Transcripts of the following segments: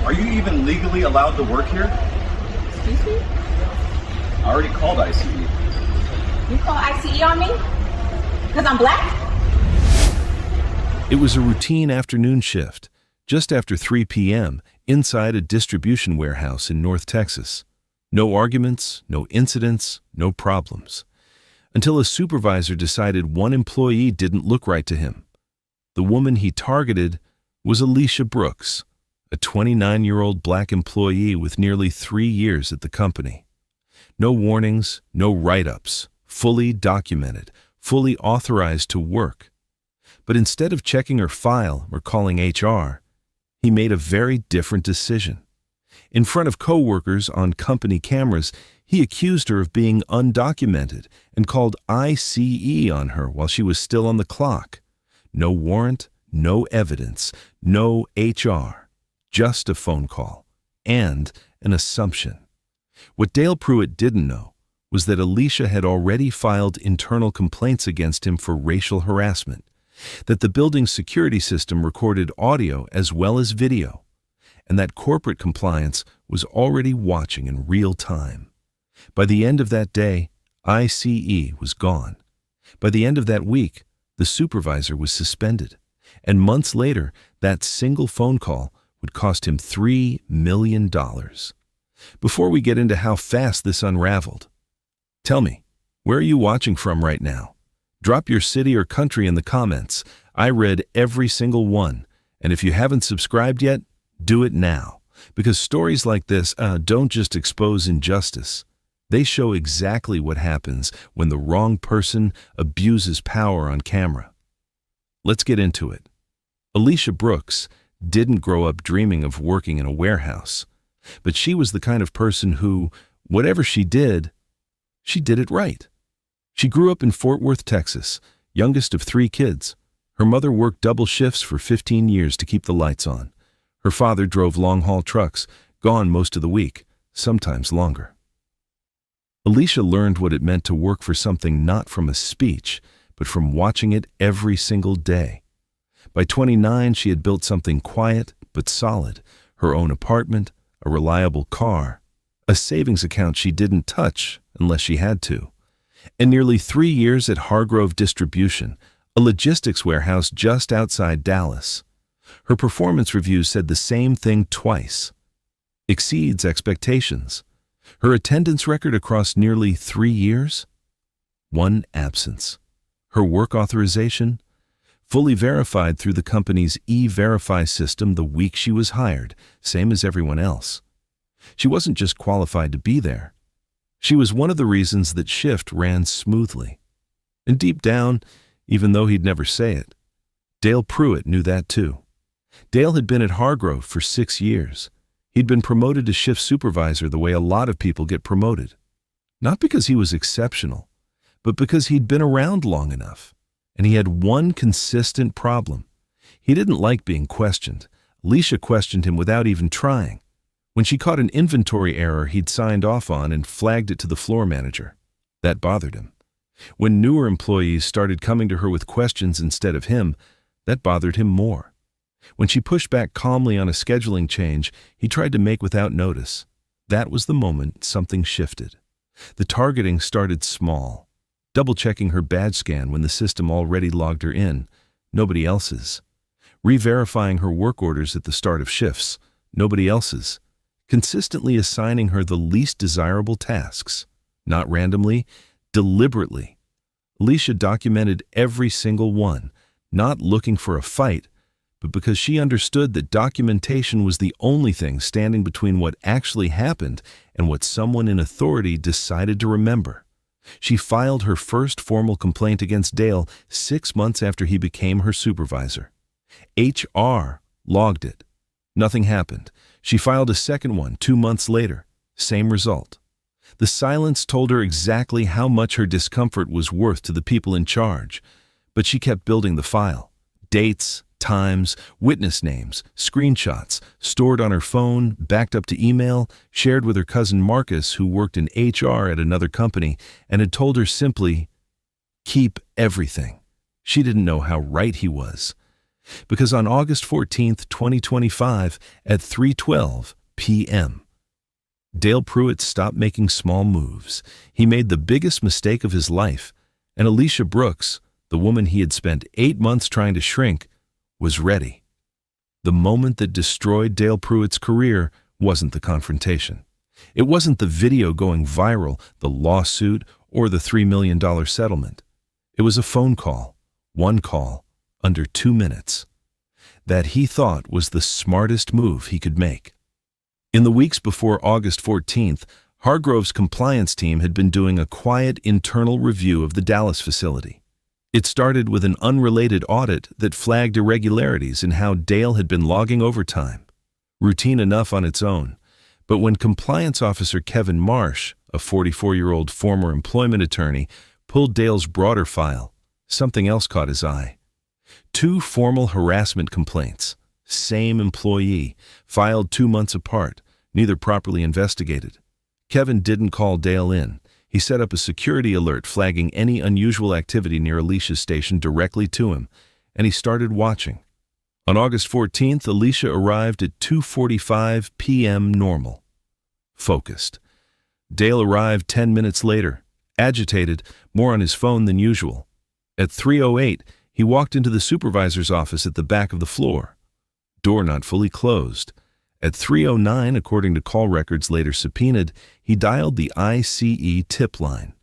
Are you even legally allowed to work here? Excuse me? I already called ICE. You call ICE on me? Because I'm black? It was a routine afternoon shift, just after 3 p.m., inside a distribution warehouse in North Texas. No arguments, no incidents, no problems. Until a supervisor decided one employee didn't look right to him. The woman he targeted was Alicia Brooks, a 29-year-old black employee with nearly 3 years at the company. No warnings, no write-ups, fully documented, fully authorized to work. But instead of checking her file or calling HR, he made a very different decision. In front of coworkers on company cameras, he accused her of being undocumented and called ICE on her while she was still on the clock. No warrant, no evidence, no HR, just a phone call and an assumption. What Dale Pruitt didn't know was that Alicia had already filed internal complaints against him for racial harassment, that the building's security system recorded audio as well as video, and that corporate compliance was already watching in real time. By the end of that day, ICE was gone. By the end of that week, the supervisor was suspended. And months later, that single phone call would cost him $3 million. Before we get into how fast this unraveled, tell me, where are you watching from right now? Drop your city or country in the comments. I read every single one. And if you haven't subscribed yet, do it now. Because stories like this don't just expose injustice. They show exactly what happens when the wrong person abuses power on camera. Let's get into it. Alicia Brooks didn't grow up dreaming of working in a warehouse, but she was the kind of person who, whatever she did it right. She grew up in Fort Worth, Texas, youngest of 3 kids. Her mother worked double shifts for 15 years to keep the lights on. Her father drove long-haul trucks, gone most of the week, sometimes longer. Alicia learned what it meant to work for something not from a speech, but from watching it every single day. By 29, she had built something quiet but solid, her own apartment, a reliable car, a savings account she didn't touch unless she had to, and nearly 3 years at Hargrove Distribution, a logistics warehouse just outside Dallas. Her performance reviews said the same thing twice. Exceeds expectations. Her attendance record across nearly 3 years? 1 absence. Her work authorization? Fully verified through the company's E-Verify system the week she was hired, same as everyone else. She wasn't just qualified to be there. She was one of the reasons that shift ran smoothly. And deep down, even though he'd never say it, Dale Pruitt knew that too. Dale had been at Hargrove for 6 years. He'd been promoted to shift supervisor the way a lot of people get promoted. Not because he was exceptional, but because he'd been around long enough. And he had one consistent problem. He didn't like being questioned. Alicia questioned him without even trying. When she caught an inventory error he'd signed off on and flagged it to the floor manager, that bothered him. When newer employees started coming to her with questions instead of him, that bothered him more. When she pushed back calmly on a scheduling change he tried to make without notice, that was the moment something shifted. The targeting started small, double-checking her badge scan when the system already logged her in, nobody else's. Re-verifying her work orders at the start of shifts, nobody else's. Consistently assigning her the least desirable tasks, not randomly, deliberately. Alicia documented every single one, not looking for a fight, but because she understood that documentation was the only thing standing between what actually happened and what someone in authority decided to remember. She filed her first formal complaint against Dale 6 months after he became her supervisor. HR logged it. Nothing happened. She filed a second one 2 months later. Same result. The silence told her exactly how much her discomfort was worth to the people in charge, but she kept building the file. Dates, times, witness names, screenshots, stored on her phone, backed up to email, shared with her cousin Marcus, who worked in HR at another company, and had told her simply, keep everything. She didn't know how right he was. Because on August 14th, 2025, at 3:12 p.m., Dale Pruitt stopped making small moves. He made the biggest mistake of his life, and Alicia Brooks, the woman he had spent 8 months trying to shrink, was ready. The moment that destroyed Dale Pruitt's career wasn't the confrontation. It wasn't the video going viral, the lawsuit, or the $3 million settlement. It was a phone call, one call, under 2 minutes, that he thought was the smartest move he could make. In the weeks before August 14th, Hargrove's compliance team had been doing a quiet internal review of the Dallas facility. It started with an unrelated audit that flagged irregularities in how Dale had been logging overtime. Routine enough on its own, but when Compliance Officer Kevin Marsh, a 44-year-old former employment attorney, pulled Dale's broader file, something else caught his eye. 2 formal harassment complaints, same employee, filed 2 months apart, neither properly investigated. Kevin didn't call Dale in. He set up a security alert flagging any unusual activity near Alicia's station directly to him, and he started watching. On August 14th, Alicia arrived at 2:45 p.m. normal. Focused. Dale arrived 10 minutes later, agitated, more on his phone than usual. At 3:08, he walked into the supervisor's office at the back of the floor. Door not fully closed. At 3:09, according to call records later subpoenaed, he dialed the ICE tip line.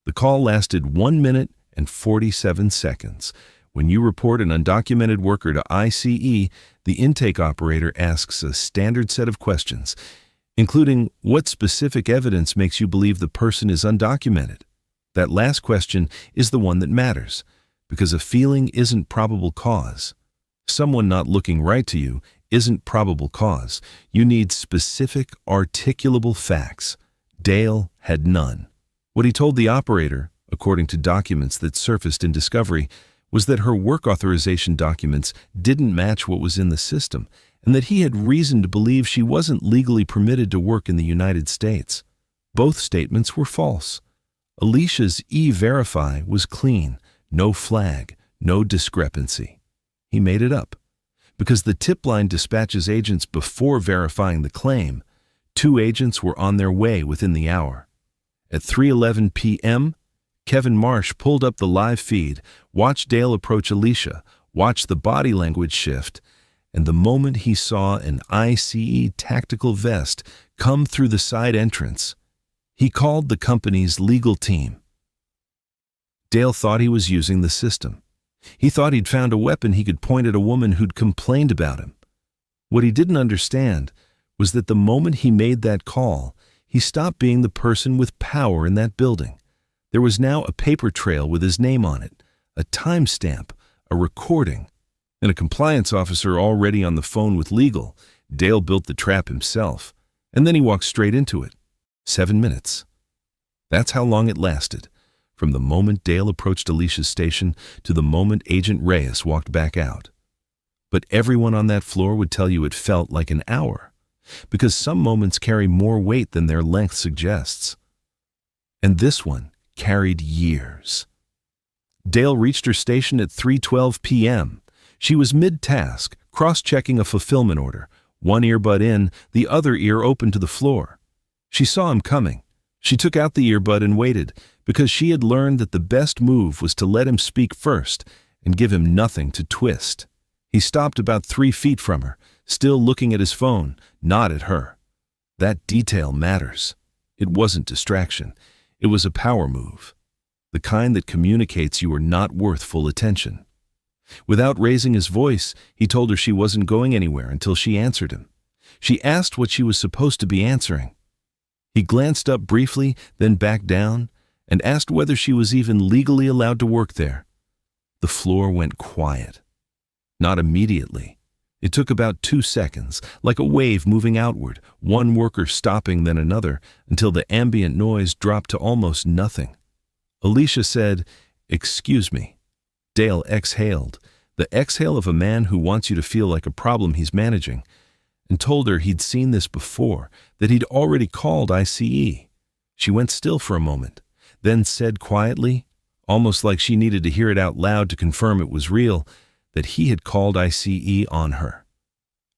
The call lasted 1 minute and 47 seconds. When you report an undocumented worker to ICE, the intake operator asks a standard set of questions, including what specific evidence makes you believe the person is undocumented. That last question is the one that matters, because a feeling isn't probable cause. Someone not looking right to you isn't probable cause. You need specific, articulable facts. Dale had none. What he told the operator, according to documents that surfaced in discovery, was that her work authorization documents didn't match what was in the system, and that he had reason to believe she wasn't legally permitted to work in the United States. Both statements were false. Alicia's E-Verify was clean, no flag, no discrepancy. He made it up. Because the tip line dispatches agents before verifying the claim, 2 agents were on their way within the hour. At 3:11 p.m., Kevin Marsh pulled up the live feed, watched Dale approach Alicia, watched the body language shift, and the moment he saw an ICE tactical vest come through the side entrance, he called the company's legal team. Dale thought he was using the system. He thought he'd found a weapon he could point at a woman who'd complained about him. What he didn't understand was that the moment he made that call, he stopped being the person with power in that building. There was now a paper trail with his name on it, a timestamp, a recording, and a compliance officer already on the phone with legal. Dale built the trap himself, and then he walked straight into it. 7 minutes. That's how long it lasted, from the moment Dale approached Alicia's station to the moment Agent Reyes walked back out. But everyone on that floor would tell you it felt like an hour, because some moments carry more weight than their length suggests. And this one carried years. Dale reached her station at 3:12 p.m. She was mid-task, cross-checking a fulfillment order, one earbud in, the other ear open to the floor. She saw him coming. She took out the earbud and waited, because she had learned that the best move was to let him speak first and give him nothing to twist. He stopped about 3 feet from her, still looking at his phone, not at her. That detail matters. It wasn't distraction. It was a power move, the kind that communicates you are not worth full attention. Without raising his voice, he told her she wasn't going anywhere until she answered him. She asked what she was supposed to be answering. He glanced up briefly, then back down, and asked whether she was even legally allowed to work there. The floor went quiet. Not immediately. It took about 2 seconds, like a wave moving outward, one worker stopping then another, until the ambient noise dropped to almost nothing. Alicia said, "Excuse me." Dale exhaled, the exhale of a man who wants you to feel like a problem he's managing, and told her he'd seen this before, that he'd already called ICE. She went still for a moment, then said quietly, almost like she needed to hear it out loud to confirm it was real, that he had called ICE on her.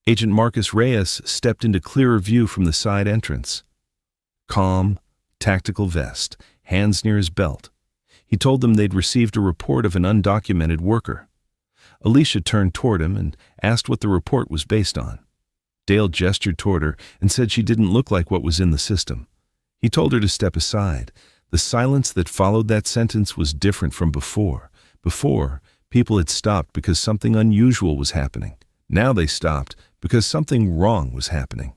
Agent Marcus Reyes stepped into clearer view from the side entrance. Calm, tactical vest, hands near his belt. He told them they'd received a report of an undocumented worker. Alicia turned toward him and asked what the report was based on. Dale gestured toward her and said she didn't look like what was in the system. He told her to step aside. The silence that followed that sentence was different from before. Before, people had stopped because something unusual was happening. Now they stopped because something wrong was happening.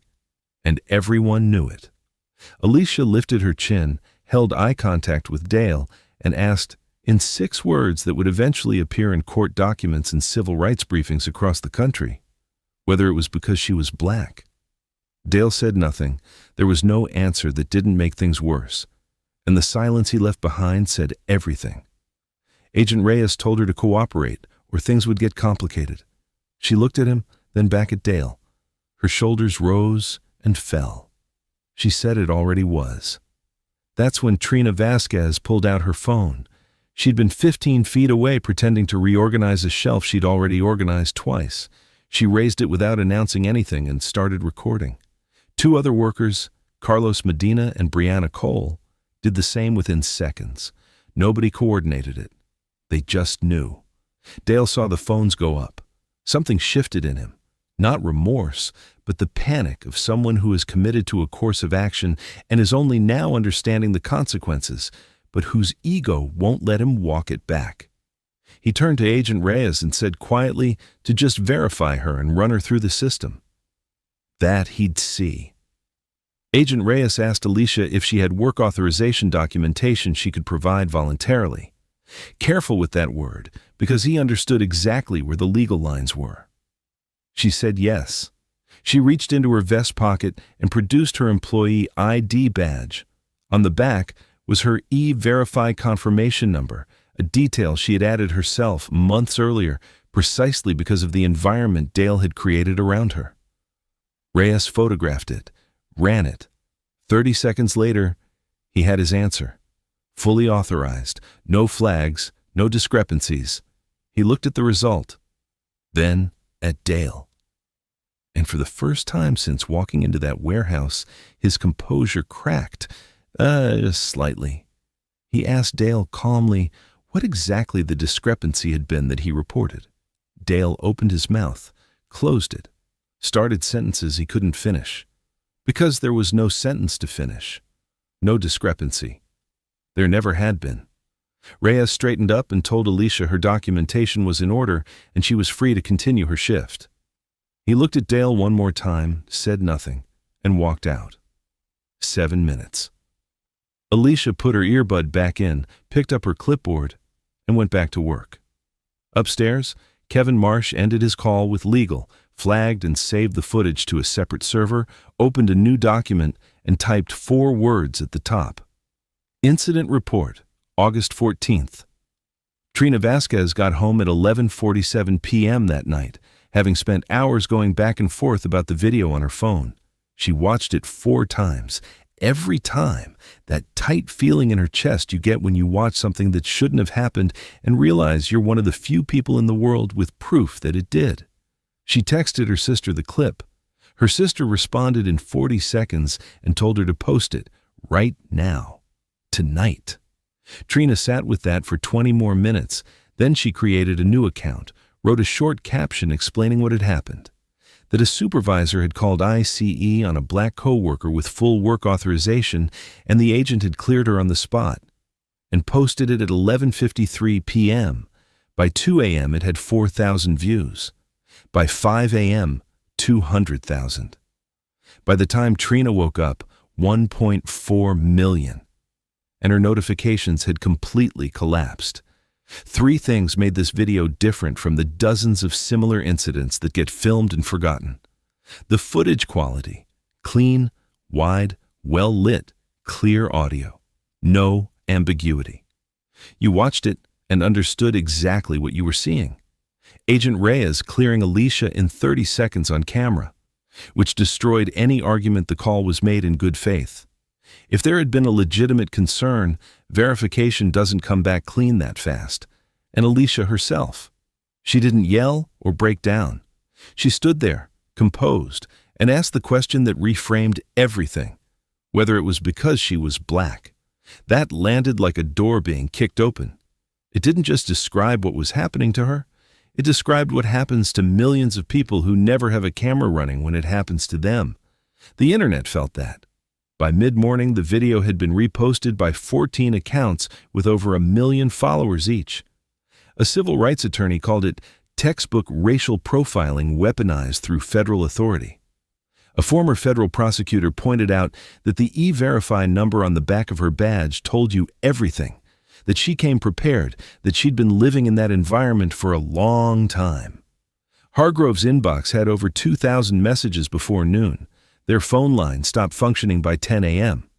And everyone knew it. Alicia lifted her chin, held eye contact with Dale, and asked, in 6 words that would eventually appear in court documents and civil rights briefings across the country, whether it was because she was black. Dale said nothing. There was no answer that didn't make things worse. And the silence he left behind said everything. Agent Reyes told her to cooperate, or things would get complicated. She looked at him, then back at Dale. Her shoulders rose and fell. She said it already was. That's when Trina Vasquez pulled out her phone. She'd been 15 feet away pretending to reorganize a shelf she'd already organized twice. She raised it without announcing anything and started recording. 2 other workers, Carlos Medina and Brianna Cole, did the same within seconds. Nobody coordinated it. They just knew. Dale saw the phones go up. Something shifted in him. Not remorse, but the panic of someone who is committed to a course of action and is only now understanding the consequences, but whose ego won't let him walk it back. He turned to Agent Reyes and said quietly to just verify her and run her through the system. That he'd see. Agent Reyes asked Alicia if she had work authorization documentation she could provide voluntarily. Careful with that word, because he understood exactly where the legal lines were. She said yes. She reached into her vest pocket and produced her employee ID badge. On the back was her E-Verify confirmation number, a detail she had added herself months earlier, precisely because of the environment Dale had created around her. Reyes photographed it, ran it. 30 seconds later, he had his answer. Fully authorized, no flags, no discrepancies. He looked at the result, then at Dale. And for the first time since walking into that warehouse, his composure cracked, slightly. He asked Dale calmly what exactly the discrepancy had been that he reported. Dale opened his mouth, closed it, started sentences he couldn't finish. Because there was no sentence to finish. No discrepancy. There never had been. Reyes straightened up and told Alicia her documentation was in order and she was free to continue her shift. He looked at Dale one more time, said nothing, and walked out. 7 minutes. Alicia put her earbud back in, picked up her clipboard, and went back to work. Upstairs, Kevin Marsh ended his call with legal, flagged and saved the footage to a separate server, opened a new document, and typed 4 words at the top. Incident Report, August 14th. Trina Vasquez got home at 11:47 p.m. that night, having spent hours going back and forth about the video on her phone. She watched it 4 times. Every time, that tight feeling in her chest you get when you watch something that shouldn't have happened and realize you're one of the few people in the world with proof that it did. She texted her sister the clip. Her sister responded in 40 seconds and told her to post it right now, tonight. Trina sat with that for 20 more minutes. Then she created a new account, wrote a short caption explaining what had happened. That a supervisor had called ICE on a black co-worker with full work authorization and the agent had cleared her on the spot, and posted it at 11:53 p.m. By 2 a.m. it had 4,000 views. By 5 a.m., 200,000. By the time Trina woke up, 1.4 million. And her notifications had completely collapsed. 3 things made this video different from the dozens of similar incidents that get filmed and forgotten. The footage quality, clean, wide, well-lit, clear audio. No ambiguity. You watched it and understood exactly what you were seeing. Agent Reyes clearing Alicia in 30 seconds on camera, which destroyed any argument the call was made in good faith. If there had been a legitimate concern, verification doesn't come back clean that fast. And Alicia herself. She didn't yell or break down. She stood there, composed, and asked the question that reframed everything, whether it was because she was black. That landed like a door being kicked open. It didn't just describe what was happening to her. It described what happens to millions of people who never have a camera running when it happens to them. The internet felt that. By mid-morning, the video had been reposted by 14 accounts with over 1 million followers each. A civil rights attorney called it textbook racial profiling weaponized through federal authority. A former federal prosecutor pointed out that the E-Verify number on the back of her badge told you everything, that she came prepared, that she'd been living in that environment for a long time. Hargrove's inbox had over 2,000 messages before noon. Their phone line stopped functioning by 10 a.m.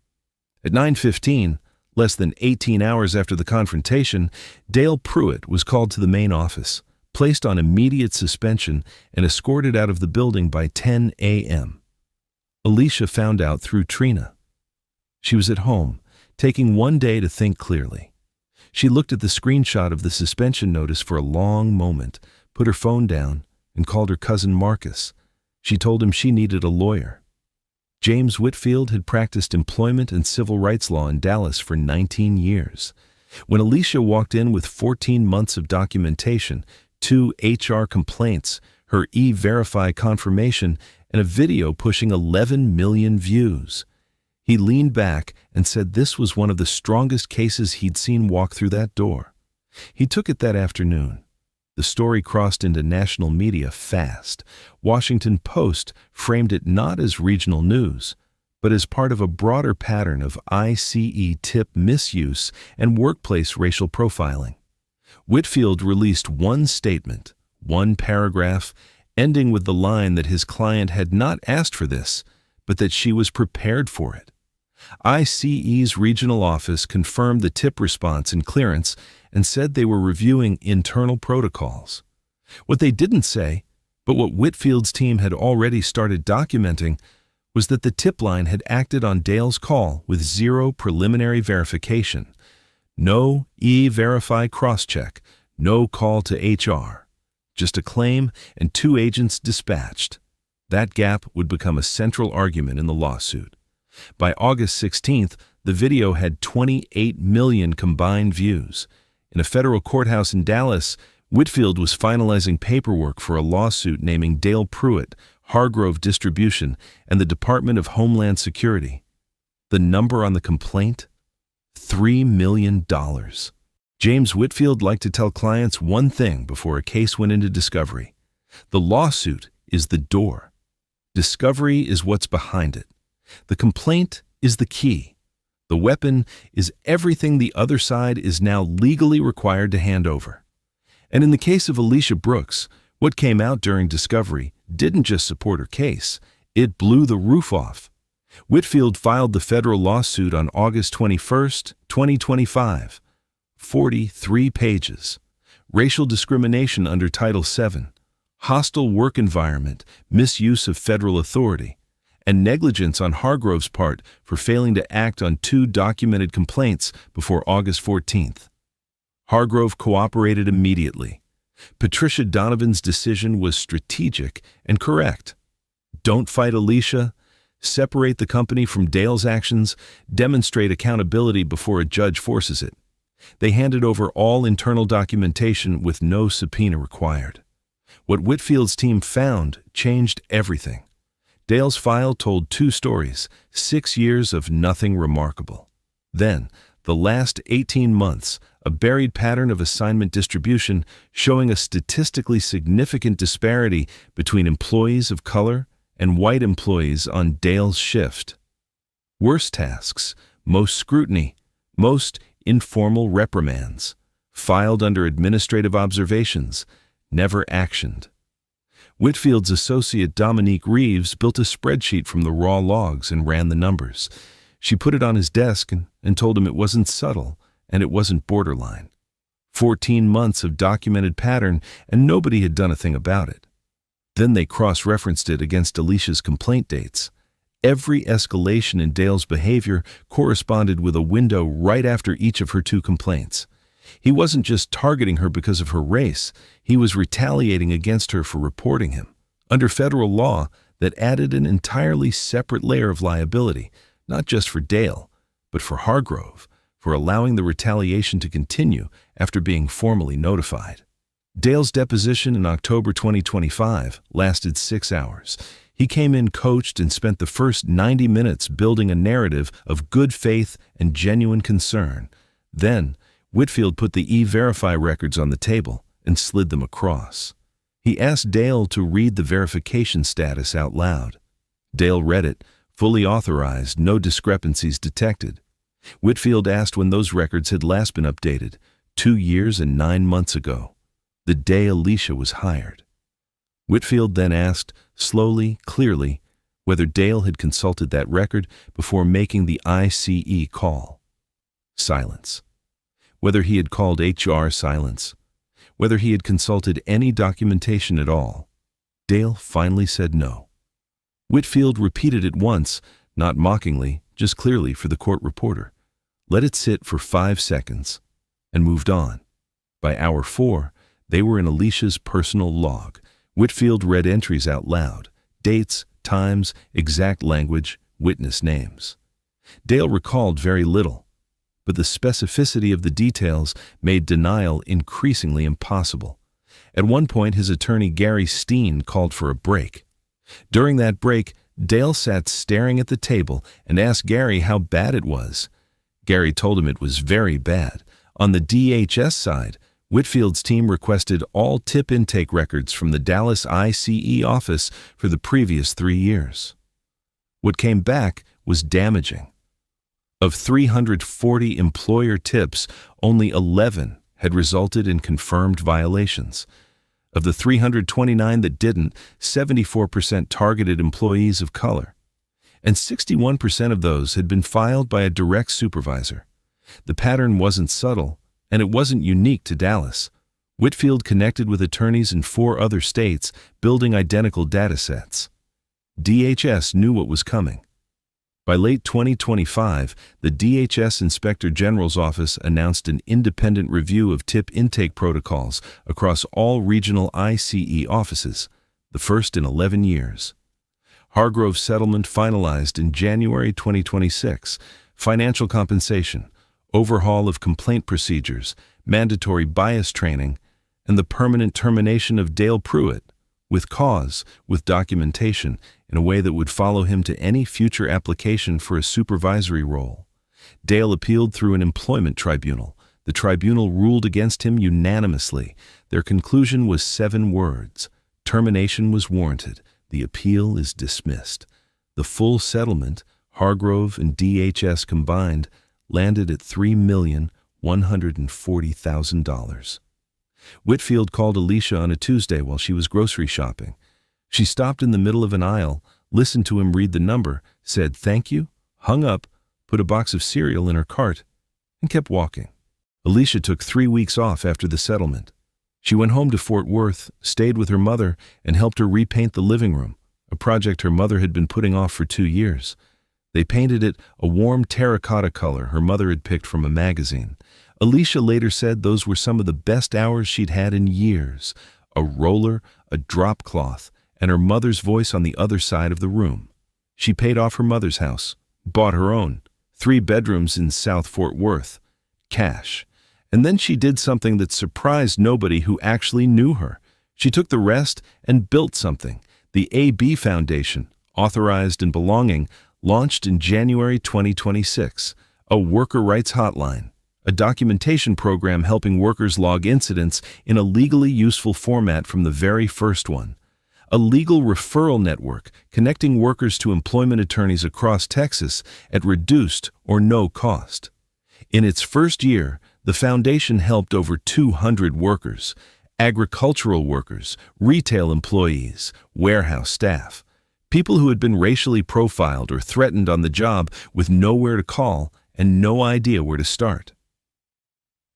At 9:15, less than 18 hours after the confrontation, Dale Pruitt was called to the main office, placed on immediate suspension, and escorted out of the building by 10 a.m. Alicia found out through Trina. She was at home, taking one day to think clearly. She looked at the screenshot of the suspension notice for a long moment, put her phone down, and called her cousin Marcus. She told him she needed a lawyer. James Whitfield had practiced employment and civil rights law in Dallas for 19 years. When Alicia walked in with 14 months of documentation, 2 HR complaints, her E-Verify confirmation, and a video pushing 11 million views, he leaned back and said this was one of the strongest cases he'd seen walk through that door. He took it that afternoon. The story crossed into national media fast. Washington Post framed it not as regional news, but as part of a broader pattern of ICE tip misuse and workplace racial profiling. Whitfield released one statement, one paragraph, ending with the line that his client had not asked for this, but that she was prepared for it. ICE's regional office confirmed the tip response and clearance and said they were reviewing internal protocols. What they didn't say, but what Whitfield's team had already started documenting, was that the tip line had acted on Dale's call with zero preliminary verification. No E-Verify cross-check, no call to HR. Just a claim and 2 agents dispatched. That gap would become a central argument in the lawsuit. By August 16th, the video had 28 million combined views. In a federal courthouse in Dallas, Whitfield was finalizing paperwork for a lawsuit naming Dale Pruitt, Hargrove Distribution, and the Department of Homeland Security. The number on the complaint? $3 million. James Whitfield liked to tell clients one thing before a case went into discovery. The lawsuit is the door. Discovery is what's behind it. The complaint is the key. The weapon is everything the other side is now legally required to hand over. And in the case of Alicia Brooks, what came out during discovery didn't just support her case, it blew the roof off. Whitfield filed the federal lawsuit on August 21, 2025. 43 pages. Racial discrimination under Title VII, hostile work environment, misuse of federal authority, and negligence on Hargrove's part for failing to act on 2 documented complaints before August 14th. Hargrove cooperated immediately. Patricia Donovan's decision was strategic and correct. Don't fight Alicia. Separate the company from Dale's actions. Demonstrate accountability before a judge forces it. They handed over all internal documentation with no subpoena required. What Whitfield's team found changed everything. Dale's file told 2 stories, 6 years of nothing remarkable. Then, the last 18 months, a buried pattern of assignment distribution showing a statistically significant disparity between employees of color and white employees on Dale's shift. Worse tasks, most scrutiny, most informal reprimands, filed under administrative observations, never actioned. Whitfield's associate Dominique Reeves built a spreadsheet from the raw logs and ran the numbers. She put it on his desk and told him it wasn't subtle and it wasn't borderline. 14 months of documented pattern and nobody had done a thing about it. Then they cross-referenced it against Alicia's complaint dates. Every escalation in Dale's behavior corresponded with a window right after each of her 2 complaints. He wasn't just targeting her because of her race, he was retaliating against her for reporting him. Under federal law, that added an entirely separate layer of liability, not just for Dale, but for Hargrove, for allowing the retaliation to continue after being formally notified. Dale's deposition in October 2025 lasted 6 hours. He came in coached and spent the first 90 minutes building a narrative of good faith and genuine concern. Then, Whitfield put the E-Verify records on the table and slid them across. He asked Dale to read the verification status out loud. Dale read it, fully authorized, no discrepancies detected. Whitfield asked when those records had last been updated, 2 years and 9 months ago, the day Alicia was hired. Whitfield then asked, slowly, clearly, whether Dale had consulted that record before making the ICE call. Silence. Whether he had called HR, silence. Whether he had consulted any documentation at all. Dale finally said no. Whitfield repeated it once, not mockingly, just clearly for the court reporter, let it sit for 5 seconds, and moved on. By hour 4, they were in Alicia's personal log. Whitfield read entries out loud, dates, times, exact language, witness names. Dale recalled very little, but the specificity of the details made denial increasingly impossible. At one point, his attorney Gary Steen called for a break. During that break, Dale sat staring at the table and asked Gary how bad it was. Gary told him it was very bad. On the DHS side, Whitfield's team requested all tip intake records from the Dallas ICE office for the previous 3 years. What came back was damaging. Of 340 employer tips, only 11 had resulted in confirmed violations. Of the 329 that didn't, 74% targeted employees of color, and 61% of those had been filed by a direct supervisor. The pattern wasn't subtle, and it wasn't unique to Dallas. Whitfield connected with attorneys in 4 other states, building identical data sets. DHS knew what was coming. By late 2025, the DHS Inspector General's office announced an independent review of tip intake protocols across all regional ICE offices, the first in 11 years. Hargrove's settlement finalized in January 2026, financial compensation, overhaul of complaint procedures, mandatory bias training, and the permanent termination of Dale Pruitt, with cause, with documentation, in a way that would follow him to any future application for a supervisory role. Dale appealed through an employment tribunal. The tribunal ruled against him unanimously. Their conclusion was 7 words. Termination was warranted. The appeal is dismissed. The full settlement, Hargrove and DHS combined, landed at $3,140,000. Whitfield called Alicia on a Tuesday while she was grocery shopping. She stopped in the middle of an aisle, listened to him read the number, said thank you, hung up, put a box of cereal in her cart, and kept walking. Alicia took 3 weeks off after the settlement. She went home to Fort Worth, stayed with her mother, and helped her repaint the living room, a project her mother had been putting off for 2 years. They painted it a warm terracotta color her mother had picked from a magazine. Alicia later said those were some of the best hours she'd had in years. A roller, a drop cloth, and her mother's voice on the other side of the room. She paid off her mother's house, bought her own, 3 bedrooms in South Fort Worth, cash. And then she did something that surprised nobody who actually knew her. She took the rest and built something. The AB Foundation, authorized and belonging, launched in January 2026, a worker rights hotline, a documentation program helping workers log incidents in a legally useful format from the very first one, a legal referral network connecting workers to employment attorneys across Texas at reduced or no cost. In its first year, the foundation helped over 200 workers, agricultural workers, retail employees, warehouse staff, people who had been racially profiled or threatened on the job with nowhere to call and no idea where to start.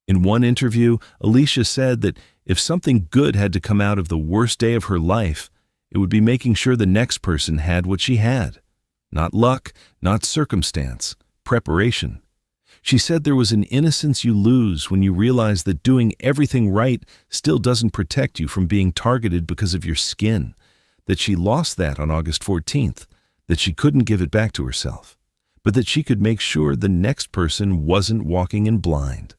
In one interview, Alicia said that if something good had to come out of the worst day of her life, it would be making sure the next person had what she had. Not luck, not circumstance, preparation. She said there was an innocence you lose when you realize that doing everything right still doesn't protect you from being targeted because of your skin, that she lost that on August 14th, that she couldn't give it back to herself, but that she could make sure the next person wasn't walking in blind.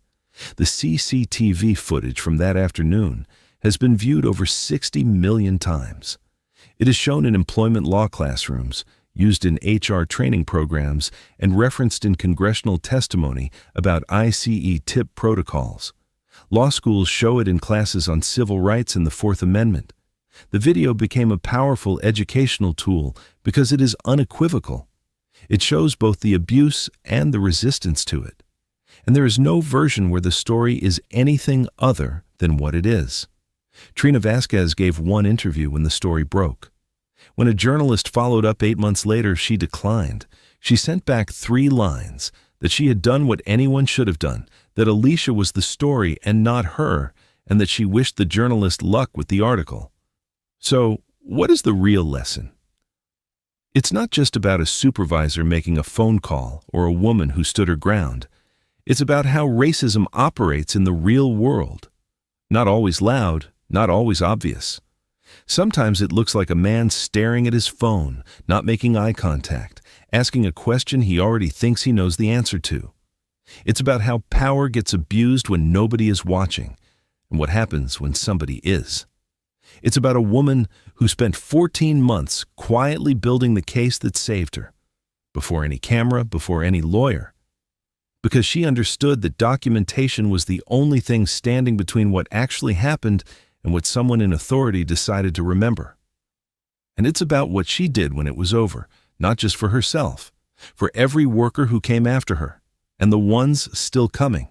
The CCTV footage from that afternoon has been viewed over 60 million times. It is shown in employment law classrooms, used in HR training programs, and referenced in congressional testimony about ICE tip protocols. Law schools show it in classes on civil rights and the Fourth Amendment. The video became a powerful educational tool because it is unequivocal. It shows both the abuse and the resistance to it. And there is no version where the story is anything other than what it is. Trina Vasquez gave one interview when the story broke. When a journalist followed up 8 months later, she declined. She sent back 3 lines, that she had done what anyone should have done, that Alicia was the story and not her, and that she wished the journalist luck with the article. So, what is the real lesson? It's not just about a supervisor making a phone call or a woman who stood her ground. It's about how racism operates in the real world. Not always loud, not always obvious. Sometimes it looks like a man staring at his phone, not making eye contact, asking a question he already thinks he knows the answer to. It's about how power gets abused when nobody is watching, and what happens when somebody is. It's about a woman who spent 14 months quietly building the case that saved her, before any camera, before any lawyer, because she understood that documentation was the only thing standing between what actually happened and what someone in authority decided to remember. And it's about what she did when it was over, not just for herself, for every worker who came after her, and the ones still coming.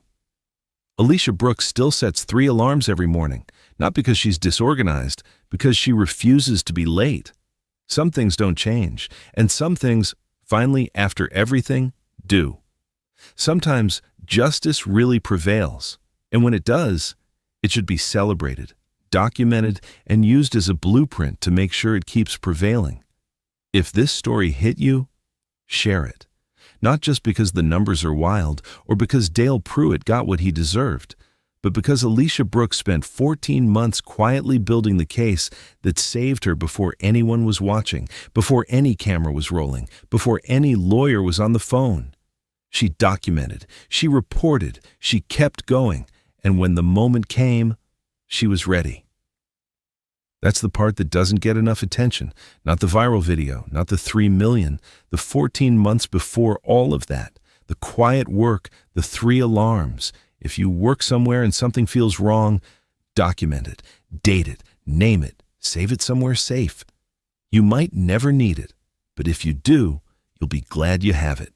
Alicia Brooks still sets 3 alarms every morning, not because she's disorganized, because she refuses to be late. Some things don't change, and some things, finally, after everything, do. Sometimes justice really prevails, and when it does, it should be celebrated, documented, and used as a blueprint to make sure it keeps prevailing. If this story hit you, share it. Not just because the numbers are wild or because Dale Pruitt got what he deserved, but because Alicia Brooks spent 14 months quietly building the case that saved her before anyone was watching, before any camera was rolling, before any lawyer was on the phone. She documented, she reported, she kept going, and when the moment came, she was ready. That's the part that doesn't get enough attention, not the viral video, not the 3 million, the 14 months before all of that, the quiet work, the 3 alarms. If you work somewhere and something feels wrong, document it, date it, name it, save it somewhere safe. You might never need it, but if you do, you'll be glad you have it.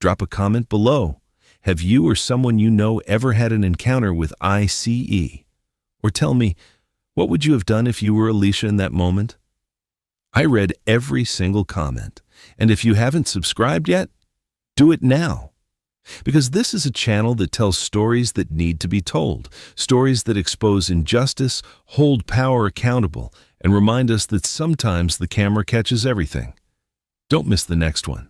Drop a comment below. Have you or someone you know ever had an encounter with ICE? Or tell me, what would you have done if you were Alicia in that moment? I read every single comment, and if you haven't subscribed yet, do it now. Because this is a channel that tells stories that need to be told, stories that expose injustice, hold power accountable, and remind us that sometimes the camera catches everything. Don't miss the next one.